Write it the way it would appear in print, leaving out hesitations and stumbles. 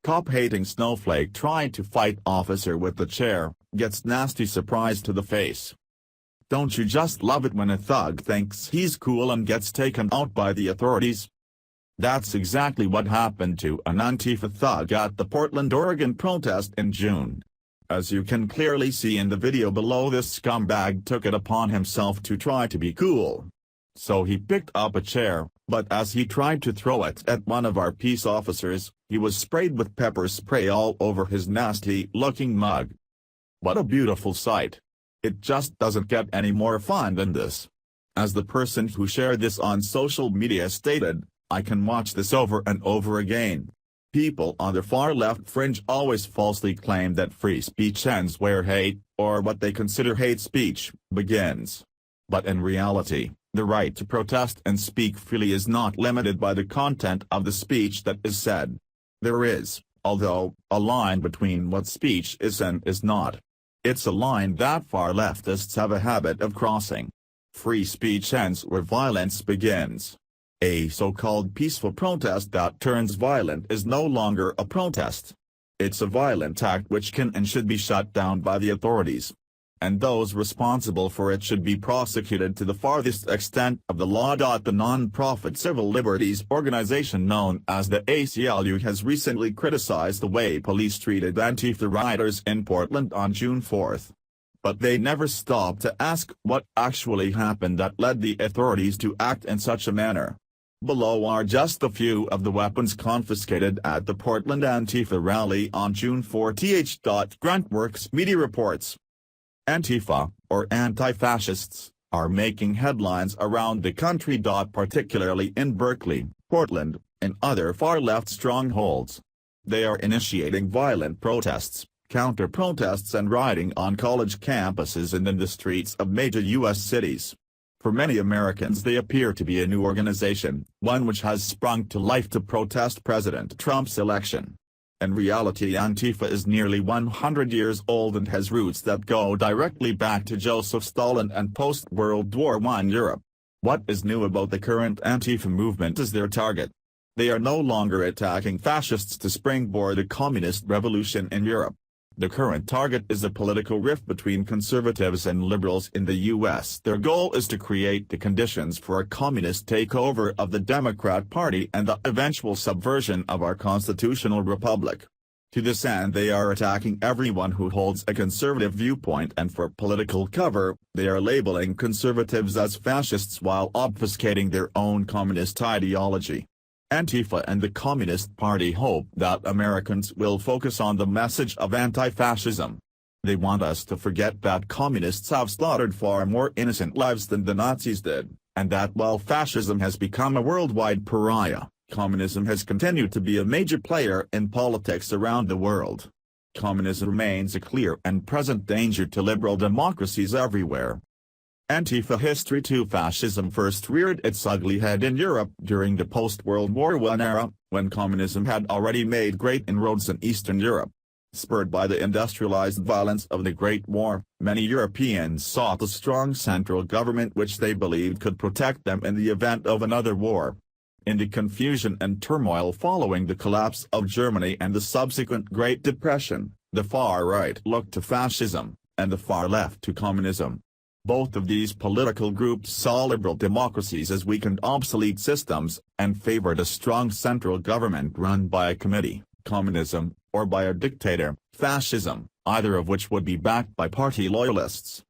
Cop-hating Snowflake tried to fight officer with the chair, gets nasty surprise to the face. Don't you just love it when a thug thinks he's cool and gets taken out by the authorities? That's exactly what happened to an Antifa thug at the Portland, Oregon protest in June. As you can clearly see in the video below, this scumbag took it upon himself to try to be cool. So he picked up a chair, but as he tried to throw it at one of our peace officers, he was sprayed with pepper spray all over his nasty-looking mug. What a beautiful sight. It just doesn't get any more fun than this. As the person who shared this on social media stated, I can watch this over and over again. People on the far left fringe always falsely claim that free speech ends where hate, or what they consider hate speech, begins. But in reality, the right to protest and speak freely is not limited by the content of the speech that is said. There is, although, a line between what speech is and is not. It's a line that far leftists have a habit of crossing. Free speech ends where violence begins. A so-called peaceful protest that turns violent is no longer a protest. It's a violent act which can and should be shut down by the authorities. And those responsible for it should be prosecuted to the farthest extent of the law. The non-profit civil liberties organization known as the ACLU has recently criticized the way police treated Antifa rioters in Portland on June 4. But they never stopped to ask what actually happened that led the authorities to act in such a manner. Below are just a few of the weapons confiscated at the Portland Antifa rally on June 4. Gruntworks media reports. Antifa, or anti-fascists, are making headlines around the country. Particularly in Berkley, Portland, and other far-left strongholds. They are initiating violent protests, counter-protests and rioting on college campuses and in the streets of major U.S. cities. For many Americans they appear to be a new organization, one which has sprung to life to protest President Trump's election. In reality, Antifa is nearly 100 years old and has roots that go directly back to Joseph Stalin and post-World War I Europe. What is new about the current Antifa movement is their target. They are no longer attacking fascists to springboard a communist revolution in Europe. The current target is a political rift between conservatives and liberals in the U.S. Their goal is to create the conditions for a communist takeover of the Democrat Party and the eventual subversion of our constitutional republic. To this end they are attacking everyone who holds a conservative viewpoint, and for political cover, they are labeling conservatives as fascists while obfuscating their own communist ideology. Antifa and the Communist Party hope that Americans will focus on the message of anti-fascism. They want us to forget that communists have slaughtered far more innocent lives than the Nazis did, and that while fascism has become a worldwide pariah, communism has continued to be a major player in politics around the world. Communism remains a clear and present danger to liberal democracies everywhere. Antifa history. Fascism first reared its ugly head in Europe during the post-World War I era, when communism had already made great inroads in Eastern Europe. Spurred by the industrialized violence of the Great War, many Europeans sought a strong central government which they believed could protect them in the event of another war. In the confusion and turmoil following the collapse of Germany and the subsequent Great Depression, the far right looked to fascism, and the far left to communism. Both of these political groups saw liberal democracies as weakened, obsolete systems, and favored a strong central government run by a committee, communism, or by a dictator, fascism, either of which would be backed by party loyalists.